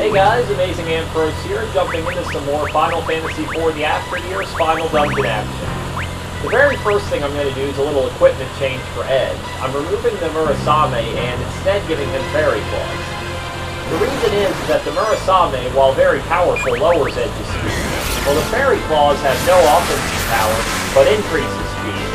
Hey guys, Amazing Ampharos here, jumping into some more Final Fantasy IV The After Years final dungeon action. The very first thing I'm going to do is a little equipment change for Edge. I'm removing the Murasame and instead giving him Fairy Claws. The reason is that the Murasame, while very powerful, lowers Edge's speed, while the Fairy Claws have no offensive power, but increases speed,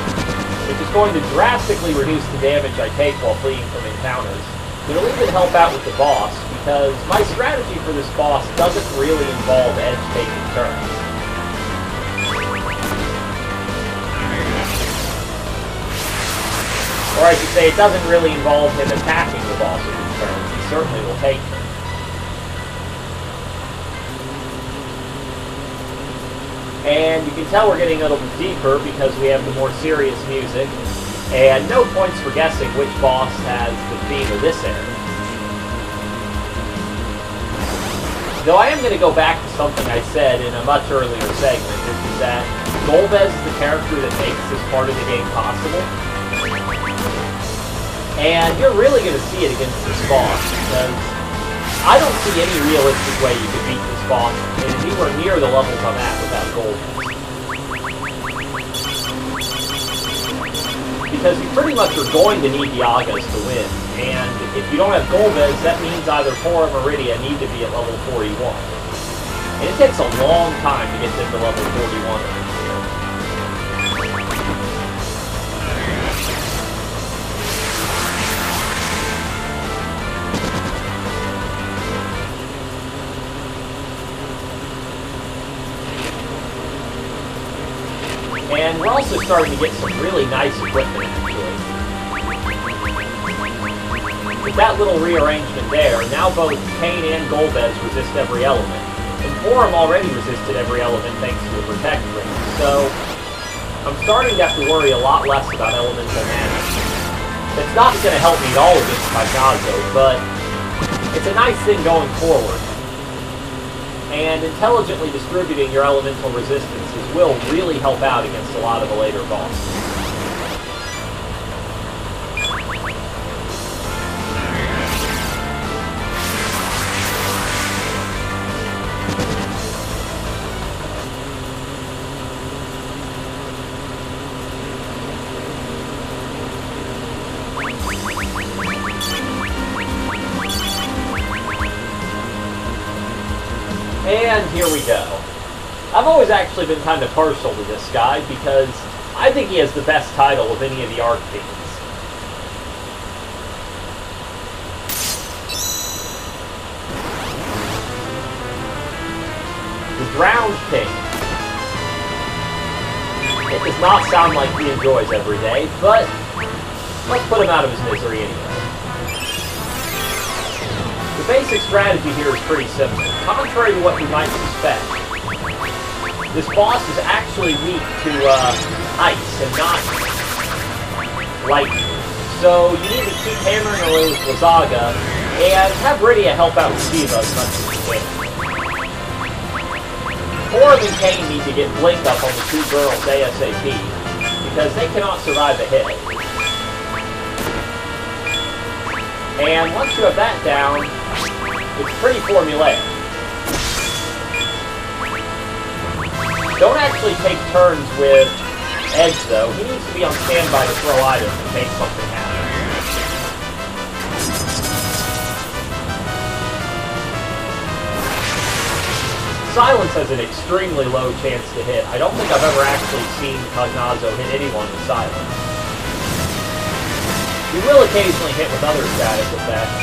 which is going to drastically reduce the damage I take while fleeing from encounters. It'll even help out with the boss, because my strategy for this boss doesn't really involve Edge taking turns. Or I should say, it doesn't really involve him attacking the boss with his turns. He certainly will take them. And you can tell we're getting a little bit deeper because we have the more serious music. And no points for guessing which boss has the theme of this area. Though I am going to go back to something I said in a much earlier segment, which is that Golbez is the character that makes this part of the game possible. And you're really going to see it against this boss, because I don't see any realistic way you could beat this boss anywhere near the levels I'm at without Golbez. Because you pretty much are going to need the Agas to win, and if you don't have Golbez, that means either Palom or Rydia need to be at level 41. And it takes a long time to get them to level 41 over here. And we're also starting to get some really nice equipment, actually. With that little rearrangement there, now both Cain and Golbez resist every element. And Palom already resisted every element thanks to the Protect Ring, so I'm starting to have to worry a lot less about elemental mana. It's not going to help me at all against Cagnazzo, but it's a nice thing going forward. And intelligently distributing your elemental resistances will really help out against a lot of the later bosses. And here we go. I've always actually been kind of partial to this guy because I think he has the best title of any of the Archfiends. The Drowned King. It does not sound like he enjoys every day, but let's put him out of his misery anyway. The basic strategy here is pretty simple. Contrary to what you might suspect, this boss is actually weak to ice and not lightning. So you need to keep hammering away with Blizzaga and have Rydia help out with Shiva as much as you can. Palom and Cain need to get Blink up on the two girls ASAP because they cannot survive a hit. And once you have that down, it's pretty formulaic. Don't actually take turns with Edge, though. He needs to be on standby to throw items in case something happens. Silence has an extremely low chance to hit. I don't think I've ever actually seen Cagnazzo hit anyone with Silence. You will occasionally hit with other static effects,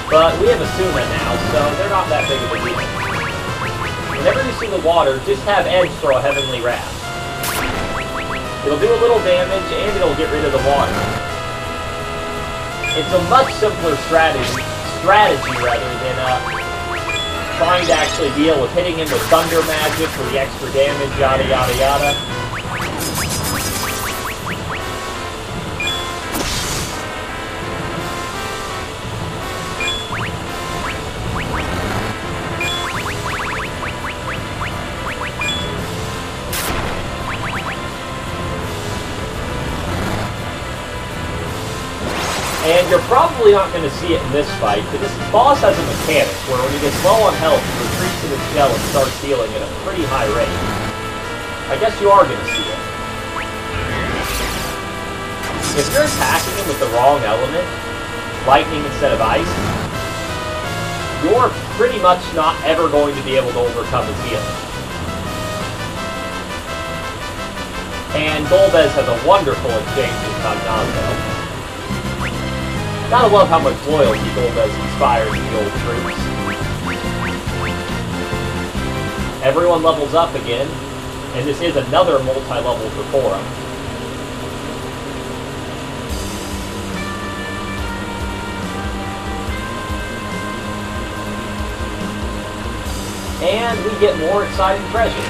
but we have Asuna now, so they're not that big of a deal. Whenever you see the water, just have Edge throw a Heavenly Wrath. It'll do a little damage, and it'll get rid of the water. It's a much simpler strategy rather than trying to actually deal with hitting him with Thunder Magic for the extra damage, yada yada yada. you're probably not going to see it in this fight, because this boss has a mechanic where when he gets low on health, he retreats in his shell and starts healing at a pretty high rate. I guess you are going to see it. If you're attacking him with the wrong element, lightning instead of ice, you're pretty much not ever going to be able to overcome his healing. And Golbez has a wonderful exchange with Cagnazzo. Gotta love how much loyalty Golbez inspires in the old troops. Everyone levels up again, and this is another multi-level for Palom. And we get more exciting treasure.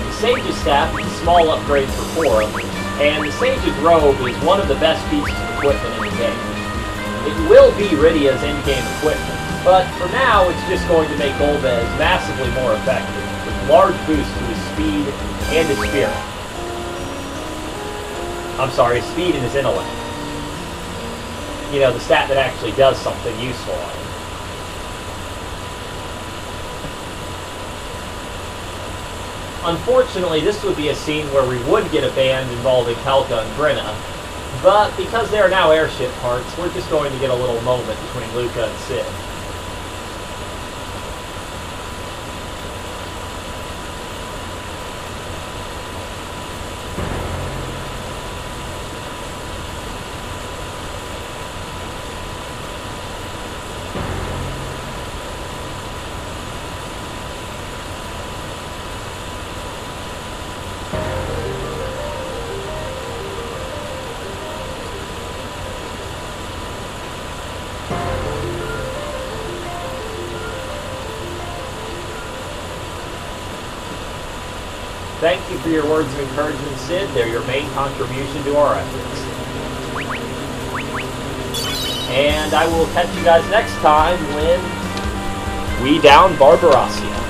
The Sage's Staff is a small upgrade for Palom, and the Sage's Robe is one of the best pieces of equipment in the game. It will be Rydia's in-game equipment, but for now it's just going to make Golbez massively more effective, with large boosts to his speed and his spirit. I'm sorry, his speed and his intellect. You know, the stat that actually does something useful on him. Unfortunately, this would be a scene where we would get a band involving Kalka and Brenna, but because they are now airship parts, we're just going to get a little moment between Luca and Sid. Thank you for your words of encouragement, Sid. They're your main contribution to our efforts. And I will catch you guys next time when we down Barbarossia.